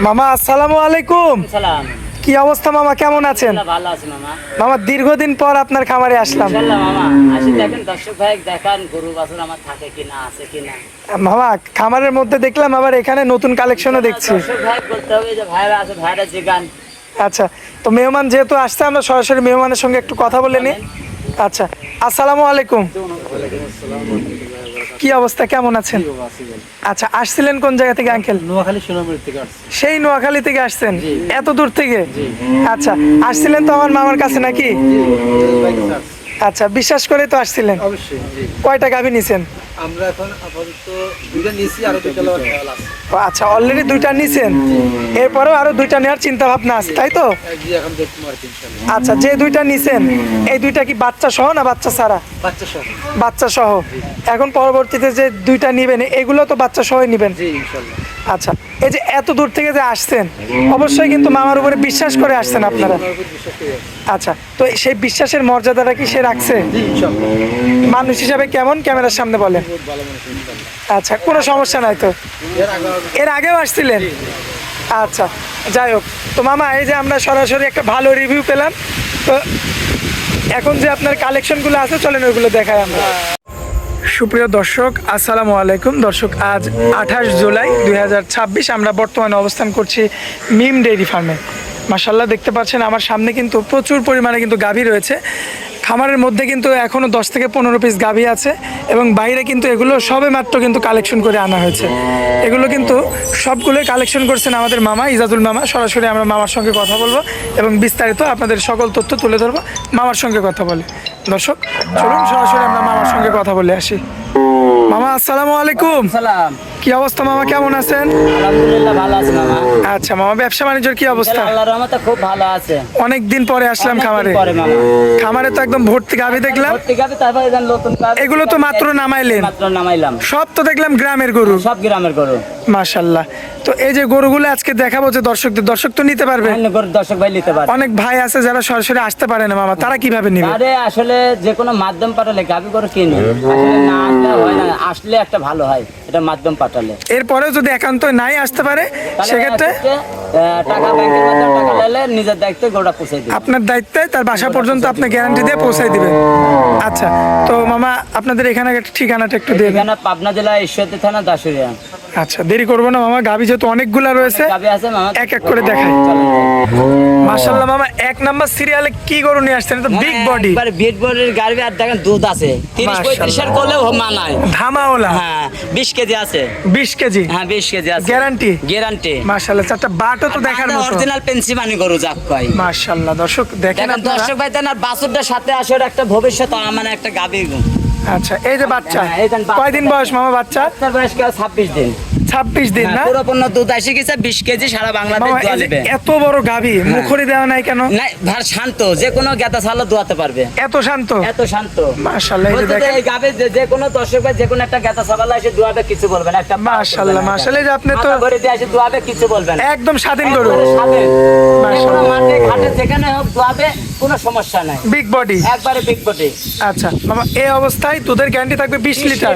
মামা আসসালামু আলাইকুম। সালাম। কি অবস্থা মামা, কেমন আছেন? ভালো আছি মামা। মামা দীর্ঘদিন পর আপনার খামারে আসলাম। ইনশাআল্লাহ মামা, আসি দেখেন দর্শক ভাই দেখান গরু বাছুর আমার থাকে কিনা আছে কিনা। মামা খামারের মধ্যে দেখলাম আবার এখানে নতুন কালেকশনও দেখছি। দর্শক ভাই বলতে হবে যে ভাইরা আছে, ভাইরা জিগান। আচ্ছা, তো মেহমান যেহেতু আসছে আমরা সরাসরি মেহমানের সঙ্গে একটু কথা বলে নিই। আচ্ছা, আসসালামু আলাইকুম। কি অবস্থা, কেমন আছেন? আচ্ছা, আসছিলেন কোন জায়গা থেকে আঙ্কেল? নোয়াখালী সোনামুড়ি থেকে আসছি। সেই নোয়াখালী থেকে আসছেন? এত দূর থেকে? আচ্ছা, আসছিলেন তো আমার মামার কাছে নাকি? আচ্ছা, বিশ্বাস করে তো আসছিলেন। অবশ্যই জি। কয়টা গাভী নিছেন? আমরা এখন আপাতত দুইটা নিয়েছি, আরো দুইটা লওয়ার খেয়াল আছে। ও আচ্ছা, অলরেডি দুইটা নিছেন, এরপরেও আরো দুইটা নেওয়ার চিন্তা ভাবনা আছে, তাই তো? জি, এখন দেখতে পারছি ইনশাআল্লাহ। আচ্ছা, যে দুইটা নিছেন এই দুইটা কি বাচ্চা সহ না বাচ্চা ছাড়া? বাচ্চা সহ। বাচ্চা সহ। এখন পরবর্তীতে যে দুইটা নিবেন এগুলো তো বাচ্চা সহই নিবেন? জি ইনশাআল্লাহ। আচ্ছা, এই যে এত দূর থেকে যে আসছেন অবশ্যই কিন্তু মামার উপরে বিশ্বাস করে আসছেন আপনারা। আমার উপর বিশ্বাস করে আসছি। আচ্ছা, তো সেই বিশ্বাসের মর্যাদাটা কি সে রাখছে? জি ইনশাআল্লাহ। মানুষ হিসাবে কেমন, ক্যামেরার সামনে বলেন? বহুত ভালো মানুষ ইনশাআল্লাহ। আচ্ছা, কোনো সমস্যা নাই তো? এর আগে এর আগেও আসছিলেন? আচ্ছা, যাই হোক, তো মামা এই যে আমরা সরাসরি একটা ভালো রিভিউ পেলাম, তো এখন যে আপনার কালেকশনগুলো আছে চলেন ওইগুলো দেখাই আমরা। সুপ্রিয় দর্শক আসসালামু আলাইকুম। দর্শক, আজ 28 জুলাই 2026 আমরা বর্তমানে অবস্থান করছি মিম ডেইরি ফার্মে। মাশাআল্লাহ, দেখতে পাচ্ছেন আমার সামনে কিন্তু প্রচুর পরিমাণে কিন্তু গাভী রয়েছে। খামারের মধ্যে কিন্তু এখনও 10 থেকে 15 পিস গাভী আছে এবং বাইরে কিন্তু এগুলো সবে মাত্র কিন্তু কালেকশন করে আনা হয়েছে। এগুলো কিন্তু সবগুলোই কালেকশন করছেন আমাদের মামা ইজাজুল মামা। সরাসরি আমরা মামার সঙ্গে কথা বলবো এবং বিস্তারিত আপনাদের সকল তথ্য তুলে ধরবো। মামার সঙ্গে কথা বলে দর্শক চলুন সরাসরি আমরা মামার সঙ্গে কথা বলে আসি। মামা আসসালামু আলাইকুম। সালাম। কি অবস্থা মামা, কেমন আছেন? আলহামদুলিল্লাহ ভালো আছি মামা। আচ্ছা মামা, ব্যবসা বাণিজ্যের কি অবস্থা? আল্লাহর রহমতে খুব ভালো আছে। অনেক দিন পরে আসলাম খামারে। অনেকদিন পরে মামা। খামারে তো একদম ভর্তি গাভী দেখলাম। ভর্তি গাভী, তারপরে এখানে নতুন গাভী। এগুলো তো মাত্র নামাইলেন? মাত্র নামাইলাম। সব তো দেখলাম গ্রামের গরু। সব গ্রামের গরু। মাশাআল্লাহ, তো এই যে গরুগুলো আজকে দেখাবো যে দর্শকদের, দর্শক তো নিতে পারবে? অন্য গরু দর্শক ভাই নিতে পারে। অনেক ভাই আছে যারা সরাসরি আসতে পারে না মামা, তারা কিভাবে নিবে? আরে আসলে যে কোনো মাধ্যম পাঠালে গাভী গরু কিনে আসলে না আসলে হয় না, আসলে একটা ভালো হয় এটা মাধ্যম পাঠালে। এরপরেও যদি একান্ত নাই আসতে পারে তাহলে সেক্ষেত্রে টাকা ব্যাংকের মাধ্যমে টাকা নিলে নিজের দায়িত্বে গরুটা পৌঁছে দিবে। আপনার দায়িত্বে তার বাসা পর্যন্ত আপনি গ্যারান্টি দিয়ে পৌঁছাই দিবেন। আচ্ছা, তো মামা আপনাদের এখানে একটা ঠিকানাটা একটু দিয়ে দেন। এখানে পাবনা জেলা ঈশ্বরদী থানা দাসুরিয়া। আচ্ছা, দেরি করবো না মামা, গাভী যেহেতু অনেকগুলা রয়েছে গাভী আছে মামা, এক এক করে দেখাই। মাশাআল্লাহ মামা, এক নাম্বার সিরিয়ালে কি গরু নিয়ে আসছেন? এটা বিগ বডি, একবারে বিগ বডির গাভী, আর দেখেন দুধ আছে 30-35 এর করলেও মানায়। ধামাওলা। হ্যাঁ 20 কেজি আছে। 20 কেজি? হ্যাঁ 20 কেজি আছে। গ্যারান্টি? গ্যারান্টি। মাশাআল্লাহ, চারটা বাটও তো দেখার মতো। অরিজিনাল পেন্সিমানি গরু যাক কয়। মাশাআল্লাহ, দর্শক দেখেন দেখেন আপনারা। দর্শক ভাই দেন, আর বাছুরটার সাথে আসে ওর একটা ভবিষ্যৎ, মানে একটা গাভী। আচ্ছা, এই যে বাচ্চা, হ্যাঁ, এই দেন বাচ্চা। কয়দিন বয়স মামা বাচ্চা? তার বয়স 26 দিন। 26 দিন না? পুরোপূর্ণ দুধ এসে গেছে 20 কেজি, সারা বাংলাদেশ মামা, দোয়া এই যে নেবে। এত বড় গাভী মুখরি দেওয়া নাই কেন? না ভার শান্ত, যে কোনো গেতা ছাড়লে দোয়াতে পারবে। এত শান্ত? এত শান্ত। মাশাআল্লাহ, এই যে বলতে দেখেন। এই গাভী যে কোনো দর্শক ভাই যে কোনো একটা গেতা ছাড়লে এসে দোয়াবে, কিছু বলবে না। একটা মাশাআল্লাহ, মাশাআল্লাহ, এই যে আপনি তো মাথা ভরে দিয়ে এসে দোয়াবে, কিছু বলবে না। একদম স্বাধীন গরু। একবারে স্বাধীন। যে কোনো মাশাআল্লাহ। মাঠে ঘাটে যেখানে হোক দোয়াবে, কোনো সমস্যা নাই। Big body. একবারে বিগ বডি। আচ্ছা মামা, এই অবস্থায় দুধের গ্যারান্টি থাকবে 20 লিটার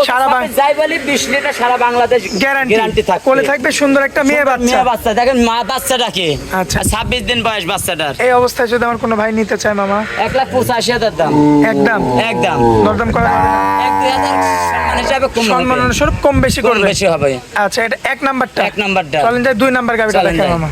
সারা বাংলা। যাই বলি 20 লিটার সারা বাংলাদেশ গ্যারান্টি থাকবে। কোলে থাকবে সুন্দর একটা মেয়ে বাচ্চা। মেয়ে বাচ্চা, দেখেন মা বাচ্চাটাকে। আচ্ছা। 26 দিন বয়স বাচ্চাটার। এই অবস্থায় যদি আমার কোনো ভাই নিতে চায় মামা? 1,85,000 দাম। একদম? একদম। দরদাম করা 1-2,000 সম্মান হিসাবে কম হবে। সম্মান অনুসারে কম বেশি কম করবে? বেশি হবে। আচ্ছা, এটা এক নাম্বারটা। এক নাম্বারটা। চলেন যাই 2 নাম্বার গাভিটা চলেন দেখাই যাই। মামা।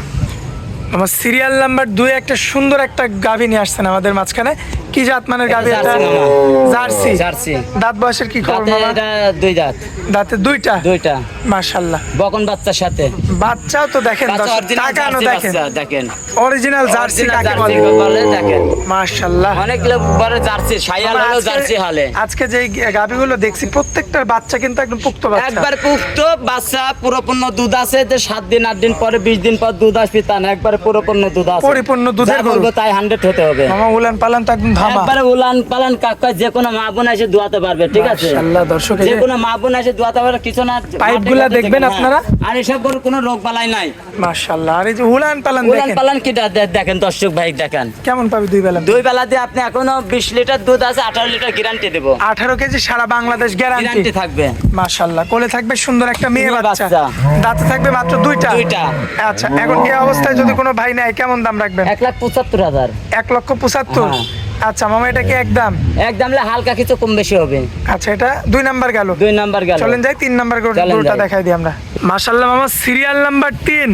আমার সিরিয়াল নাম্বার 2 একটা সুন্দর একটা গাভী নিয়ে আসছেন আমাদের মাঝখানে। কি জাত মানের গাভী এটা? জার্সি মামা। জার্সি? জার্সি। দাঁত বয়সের কি খবর দাঁতে মামা? এটা 2 দাঁত। দাঁতে দুইটা? দুইটা। মাশাআল্লাহ, বকন বাচ্চার সাথে। বাচ্চাও তো দেখেন, বাচ্চা দর্শক, অরিজিনাল তাকানো জার্সি দেখেন। বাচ্চা, দেখেন। অরিজিনাল জার্সি Original কাকে জার্সি বলে? বলে, দেখেন। মাশাআল্লাহ। অনেক লোক বলে জার্সি, শাইয়াল মামা, হলো আজকে- জার্সি হলে। আজকে যে গাভীগুলো দেখছি প্রত্যেকটার বাচ্চা কিন্তু একদম পুক্ত বাচ্চা। একবার পুক্ত বাচ্চা, পুরোপূর্ণ দুধ আছে। যে 7 দিন 8 দিন পরে 20 দিন পর দুধ আসবে তা না, একবারে পুরোপূর্ণ দুধ আছে। পরিপূর্ণ দুধের যা গরু। বলবো তাই 100 হতে হবে। মামা উলান পালান তো একদম ধামা। একবারে উলান পালান কাকা যে কোনো মা বোন এসে দোয়াতে পারবে, ঠিক আছে? মাশাআল্লাহ দর্শক, এই যে যে কোনো মা বোন এসে দোয়াতে পারবে, কিছু না। পাইপগুলা মাঠে দেখবেন হ্যাঁ। আপনারা? আর এসব গরুর কোনো রোগ বালাই নাই। মাশাআল্লাহ। আর এই যে উলান পালান উলান দেখেন পালান কিটা দেখেন দর্শক ভাই, দেখেন কেমন পাবে দুই বেলা? দুই বেলা দিয়ে আপনি এখনো 20 লিটার দুধ আছে, 18 লিটার গ্যারান্টি দেবো। 18 কেজি সারা বাংলাদেশ গ্যারান্টি গ্যারান্টি থাকবে। মাশাআল্লাহ। কোলে থাকবে সুন্দর একটা মেয়ে মেয়ে বাচ্চা, বাচ্চা। দাঁতে থাকবে মাত্র দুইটা। দুইটা। আচ্ছা, এখন এই অবস্থায় যদি কোনো ভাই নেয় কেমন দাম রাখবেন? 1,75,000। 1,75,000। হ্যাঁ। আচ্ছা মামা, এটা কি একদম? একদম হালকা কিছু কম বেশি হবে। আচ্ছা, এটা 2 নাম্বার গেল। 2 নাম্বার গেল। চলেন যাই 3 নাম্বার চলেন গরুটা যাই। দেখাই দিই আমরা। মাশাআল্লাহ মামা, সিরিয়াল নাম্বার 3,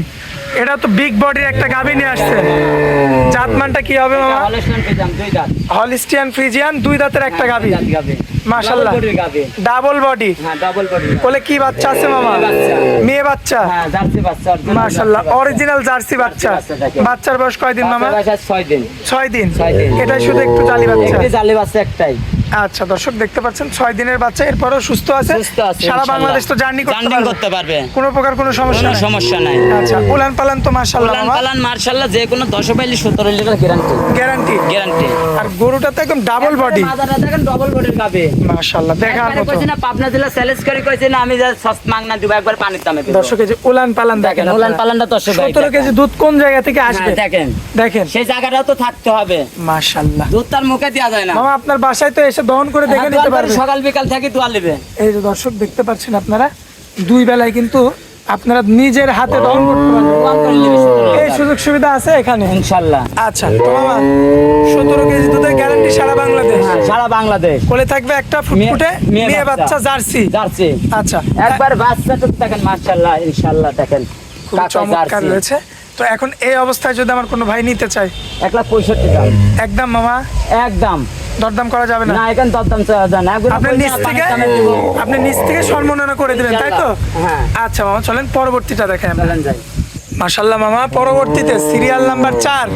এটা তো বিগ বডির একটা গাভী নিয়ে আসছে। জাতমানটা কি হবে মামা? হলস্টাইন ফ্রিজিয়ান 2 দাঁত। হলিস্টিয়ান ফ্রিজিয়ান 2 দাঁতের একটা গাভী। দাঁত গাবে। মাশাআল্লাহ, ডাবল বডির গাবে। Double body. হ্যাঁ, ডাবল বডি। কোলে কি বাচ্চা আছে মামা? মেয়ে বাচ্চা। মেয়ে বাচ্চা। হ্যাঁ, জার্সি বাচ্চা। মাশাআল্লাহ, অরিজিনাল জার্সি বাচ্চা। বাচ্চা দেখেন। বাচ্চার বয়স কয়দিন মামা? বাচ্চার বয়স 6 দিন। 6 দিন। 6 দিন। এটাই শুধু একটু জালি বাচ্চা। একটি জালি বাচ্চা একটাই। আচ্ছা দর্শক দেখতে পাচ্ছেন 6 দিনের বাচ্চা, এরপরও সুস্থ আছে। সুস্থ আছে সারা ইনশাআল্লাহ। বাংলাদেশ তো জার্নি করতে পারবে। কোনো প্রকার কোনো সমস্যা কোনো নেই। সমস্যা নাই। আচ্ছা, উলান পালান তো মাশাআল্লাহ উলান মামা পালান মার্শাল্লাহ যে কোনো 10 বাইলি 17 লিটার গ্যারান্টি। গ্যারান্টি। গ্যারান্টি। আর গরুটা তো একদম ডাবল বডি। মাদারটা দেখেন ডাবল বডির গাবে। মাশাআল্লাহ, দেখার একবারে মতো। কইছি না পাবনা জেলা চ্যালেঞ্জ করে কইছি না আমি যা সস্তা মাগনা দিব, একবার পানির দামে দিব। দর্শক এই যে উলান পালান দেখেন, দেখেন উলান পালানটা 10 ভাই। 17 কেজি দুধ কোন জায়গা থেকে আসবে দেখেন। দেখেন সেই জায়গাটাও তো থাকতে হবে। মাশাআল্লাহ। দুধ তার মুখে দেওয়া যায় না। মামা আপনার বাসায় তো এসে দহন করে দেখে হ্যাঁ, নিতে দোয়াল করে পারবে। সকাল বিকাল থেকে দোয়া নেবে। এই যে দর্শক দেখতে পাচ্ছেন আপনারা, 2 বেলায় কিন্তু আপনারা নিজের হাতে দহন করতে পারবেন। দোয়াল করে নেবে 17 এই সুযোগ সুবিধা আছে এখানে ইনশাআল্লাহ। আচ্ছা তো মামা, 17 কেজি দুধের গ্যারান্টি সারা বাংলাদেশ। হ্যাঁ, সারা বাংলাদেশ। কোলে থাকবে একটা ফুটফুটে মেয়ে মেয়ে বাচ্চা বাচ্চা। জার্সি। জার্সি। আচ্ছা, একবার বাচ্চাটা দেখেন মাশাআল্লাহ ইনশাআল্লাহ দেখেন। খুব কাকা চমৎকার জার্সি। রয়েছে। তো এখন এই অবস্থায় যদি আমার কোনো ভাই নিতে চায়, 1,65,000 দাম। একদম মামা একদম। দরদাম করা যাবে না? না এখন দরদাম চাওয়া যায় না। একবার আপনি কইছি নিচ না, থেকে পানির দামে দিব। নিচ থেকে সম্মাননা করে দিবেন, তাই তো? হ্যাঁ। আচ্ছা মামা, চলেন পরবর্তীটা দেখাই আমরা। চলেন যাই। মাশাআল্লাহ মামা, পরবর্তীতে সিরিয়াল নাম্বার 4,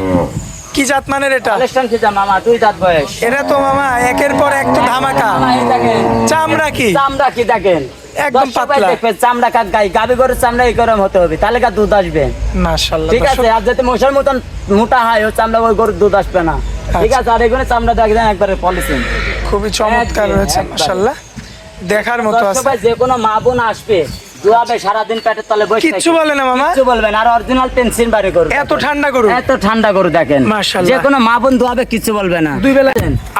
কি জাত মানের এটা? হলস্টাইন ফ্রিজিয়ান মামা 2 দাঁত বয়স। এটা তো মামা একের পর এক তো ধামাকা। মামা এই দেখেন। চামড়া কি? চামড়া কি দেখেন। একদম দর্শক ভাই পাতলা। দেখবে চামড়া কাক গাই গাবি গরুর চামড়া এই গরম হতে হবে, তাহলে কার দুধ আসবে। মাশাআল্লাহ ঠিক আছে, আর যদি মশার মতন মোটা হয় ও চামড়া ওই গরুর দুধ আসবে না। ঠিক আছে, আর এখানে চামড়া দেখেন একবারে পলিসিন। খুবই চমৎকার একদম, রয়েছে একদম। মাশাআল্লাহ, দেখার মতো দর্শক আছে। ভাই যে কোনো মা বোন আসবে দুয়াবে সারাদিন পেটের তলে বসে কিচ্ছু থাকবে। বলে না মামা? কিচ্ছু বলবেন। আর অরিজিনাল পেন্সিল বাড়ি গরু এত ঠান্ডা গরু? এত ঠান্ডা গরু দেখেন। মাশাআল্লাহ। যে কোনো মা বোন দুয়াবে কিচ্ছু বলবে না। 2 বেলা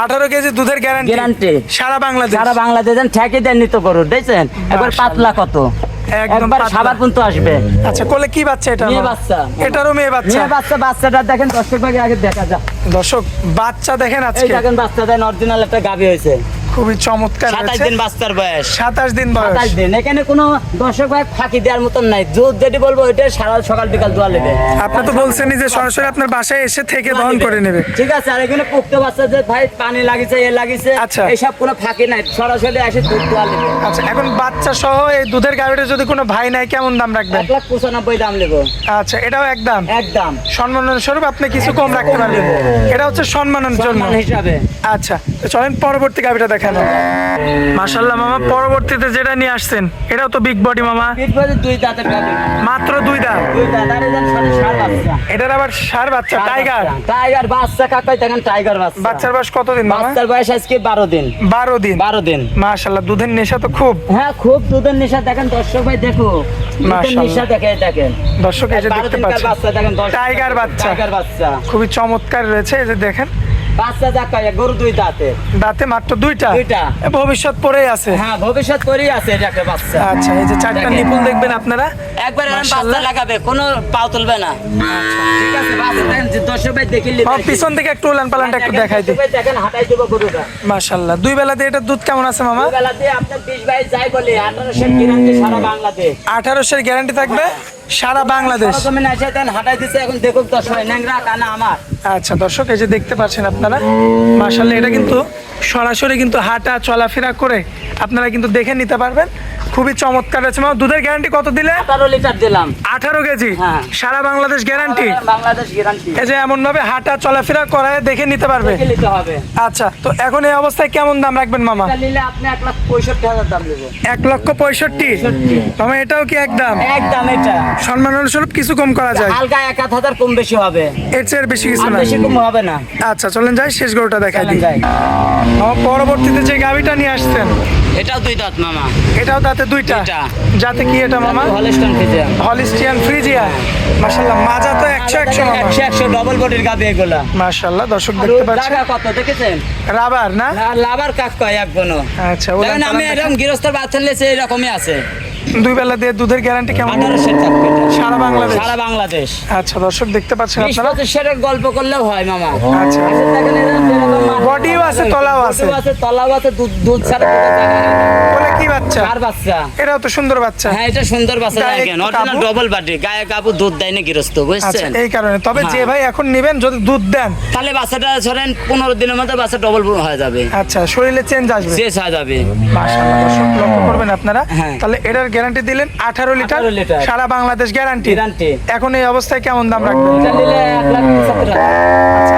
18 কেজি দুধের গ্যারান্টি। গ্যারান্টি। সারা বাংলাদেশ। সারা বাংলাদেশ ঠেকে দেন নিত গরু দেখছেন একবার পাতলা কত, একদম একবার পাতলা। সাবার পর্যন্ত আসবে। আচ্ছা, কোলে কি বাচ্চা এটা? মেয়ে মামা? বাচ্চা। এটারও মেয়ে বাচ্চা। মেয়ে বাচ্চা। বাচ্চাটা দেখেন দর্শক ভাগে আগে দেখা যাক। দর্শক বাচ্চা দেখেন এই আজকে, দেখেন বাচ্চা দেন অরিজিনাল একটা গাভী হয়েছে। খুবই চমৎকার 27 রয়েছে। দিন বাচ্চার বয়স। 27 দিন বয়স। 27 দিন। এখানে কোনো দর্শক ভাই ফাঁকি দেওয়ার মতন নাই। দুধ যেটি বলবো ওইটা সারা সকাল বিকাল দোয়া নেবে। আপনি তো বলছেনই যে সরাসরি আপনার বাসায় এসে থেকে দহন করে নেবে। ঠিক আছে, আর এখানে পুক্ত বাচ্চা যে ভাই পানি লাগিছে এ লাগিছে আচ্ছা। এইসব কোনো ফাঁকি নাই, সরাসরি এসে দুধ দোয়া নেবে। আচ্ছা, এখন বাচ্চা সহ এই দুধের গাড়িটা যদি কোনো ভাই নাই কেমন দাম রাখবেন? 1,95,000 দাম নেবো। আচ্ছা, এটাও একদম একদম সম্মাননা স্বরূপ আপনি কিছু কম রাখতে পারবেন। এটা হচ্ছে সম্মানের জন্য। সম্মান হিসাবে। আচ্ছা, তো চলেন পরবর্তী গাড়িটা দেখানো। মাশাআল্লাহ মামা, পরবর্তীতে যেটা নিয়ে আসছেন এটাও তো বিগ বডি মামা, পিঠ বাজে 2 দাঁতের গাভী। মাত্র 2 দাঁত। 2 দাঁত আর এদের সাথে ষাঁড় বাচ্চা। এটার আবার ষাঁড় বাচ্চা, টাইগার। টাইগার বাচ্চা কাকাই দেখেন টাইগার বাচ্চা। বাচ্চার বয়স কতদিন মামা? বাচ্চার বয়স আজকে 12 দিন। 12 দিন। 12 দিন। মাশাআল্লাহ, দুধের নেশা তো খুব। হ্যাঁ, খুব দুধের নেশা দেখেন দর্শক ভাই দেখো। দুধের মাশাআল্লাহ। নেশা দেখেন। দর্শক এই যে 12 দেখতে দিনকার পাচ্ছেন বাচ্চা দেখেন দর্শক। টাইগার বাচ্চা। টাইগার বাচ্চা। খুবই চমৎকার রয়েছে, এই যে দেখেন বাচ্চা দেখায় গরু 2 দাঁতের। দাঁতে মাত্র 2টা। 2টা। ভবিষ্যৎ পরেই আছে। হ্যাঁ, ভবিষ্যৎ করেই আছে এটা একটা বাচ্চা। আচ্ছা, এই যে 4টা দেখেন। নিপুল দেখবেন আপনারা। একবার এরকম মাশাআল্লাহ। বাচ্চা লাগাবে কোনো পাও তুলবে না। ঠিক আছে, বাচ্চা দেখেন যে দর্শক ভাই দেখিলে আমার পিছন থেকে একটু উলান পালানটা একটু দেখাই দিই। দেখেন হাঁটাই দেবো গরুটা। মাশাআল্লাহ, 2 বেলাতে এটার দুধ কেমন আছে মামা? দুই বেলাতে আপনার 20 বাইশ যাই বলে 1800 গ্যারান্টি সারা বাংলাদেশ। 1800 গ্যারান্টি থাকবে সারা বাংলাদেশ। সরজমিনে এসে দেন হাঁটাই দিচ্ছে এখন দেখুক দর্শক ন্যাংরা কানা আমার। আচ্ছা দর্শক, এই যে দেখতে পাচ্ছেন আপনারা, মাশাআল্লাহ এটা কিন্তু সরাসরি কিন্তু হাঁটা চলাফেরা করে আপনারা কিন্তু দেখে নিতে পারবেন। খুবই চমৎকার আছে মামা। দুধের গ্যারান্টি কত দিলে? 18 লিটার দিলাম। 18 কেজি। হ্যাঁ। সারা বাংলাদেশ গ্যারান্টি। বাংলাদেশ গ্যারান্টি। এই যে এমন ভাবে হাঁটা চলাফেরা করায় দেখে নিতে পারবে। দেখে নিতে হবে। আচ্ছা, তো এখন এই অবস্থায় কেমন দাম রাখবেন মামা? এটা নিলে আপনি 1,65,000 দাম দেবো। 1,65,000 মামা, এটাও কি একদম? একদম এটা। সম্মানের স্বরূপ কিছু কম করা যায়? হালকা 1,000 কম বেশি হবে। এর চেয়ে বেশি কিছু আর না। বেশি কম হবে না। আচ্ছা চলেন যাই, শেষ গরুটা দেখাই চলেন দিই। যাই। মামা, পরবর্তীতে যে গাভিটা নিয়ে আসছেন এটাও 2 দাঁত মামা। এটাও দাঁতে দুইটা। দুইটা। যাতে কি এটা মামা? Holstein Friesian. Holstein Friesian. মাশাআল্লাহ, মাজা তো 100 মামা। 100 ডবল বডির গাবি এগুলা। মাশাআল্লাহ, দর্শক দেখতে পাচ্ছেন। জায়গা কত দেখেছেন? রাবার না? লাভার কাক কয় এক বনো। আচ্ছা, দেখেন আমি এরকম গৃহস্থর বাচ্চা নিয়েছি এরকমই আছে। দুই বেলা দিয়ে দুধের গ্যারান্টি কেমন? 1800 থাকবে এটা। সারা বাংলাদেশ। সারা বাংলাদেশ। আচ্ছা দর্শক দেখতে পাচ্ছেন আপনারা। 20-25 গল্প করলেও হয় মামা। আচ্ছা। দেখেন এরকম বডিও আছে, তলাও আছে। বডিও আছে, তলাও আছে, দুধ ছাড়া কোনো জায়গা নেই। বলে কি বাচ্চা? কার বাচ্চা? এটাও তো সুন্দর বাচ্চা। হ্যাঁ এটা সুন্দর বাচ্চা। গায়ে দেখেন একটু অরিজিনাল কাবু। ডবল বাটি, গায়ে কাপড়, দুধ দেয় না গৃহস্থ, আচ্ছা, বুঝছেন? এই কারণে। তবে যে হ্যাঁ। ভাই এখন নেবেন যদি দুধ দেন, তাহলে বাচ্চাটা ধরেন 15 দিনের মধ্যে বাচ্চা ডবল হয়ে যাবে, আচ্ছা শরীরে চেঞ্জ আসবে। শেষ হয়ে যাবে। মাশাআল্লাহ, দর্শক লক্ষ্য করবেন আপনারা। হ্যাঁ। তাহলে এটার গ্যারান্টি দিলেন 18 লিটার। 18 লিটার। সারা বাংলাদেশ গ্যারান্টি। গ্যারান্টি। এখন এই অবস্থায় কেমন দাম রাখবেন? এটা নিলে 1,75,000 টাকা। আচ্ছা,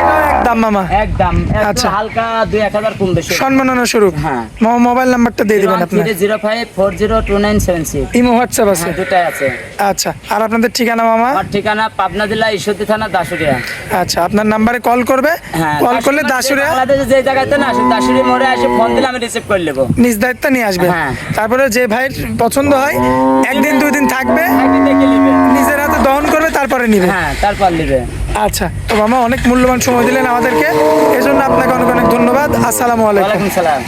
এটাও একদম মামা। একদম একটু আচ্ছা। হালকা 2-1000 কম বেশি। সম্মাননা স্বরূপ হ্যাঁ। মামা মোবাইল নাম্বারটা দিয়ে দিবেন আপনার। 015402976। ইমো হোয়াটসঅ্যাপ আছে? হ্যাঁ, দুটাই আছে। আচ্ছা, আর আপনাদের ঠিকানা মামা? আমার ঠিকানা পাবনা জেলা ঈশ্বরদী থানা দাসুরিয়া। আচ্ছা, আপনার নাম্বারে কল করবে। হ্যাঁ, কল করলে দাসুরিয়া দাসুরিয়া বাংলাদেশে যে জায়গাতে না আসে দাসুরি মোড়ে এসে ফোন দিলে আমি রিসিভ করে নেব। নিজ দায়িত্ব নিয়ে আসবে। হ্যাঁ। তারপরে যে ভাইয়ের পছন্দ হয় একদিন দুই দিন থাকবে, আগে দেখে নেবে। নিজের হাতে দহন করবে, তারপরে নিবে। হ্যাঁ তারপর নেবে। আচ্ছা, তো মামা অনেক মূল্যবান সময় দিলেন আমাদেরকে, এজন্য আপনাকে অনেক অনেক ধন্যবাদ। আসসালামু আলাইকুম। ওয়ালাইকুম সালাম।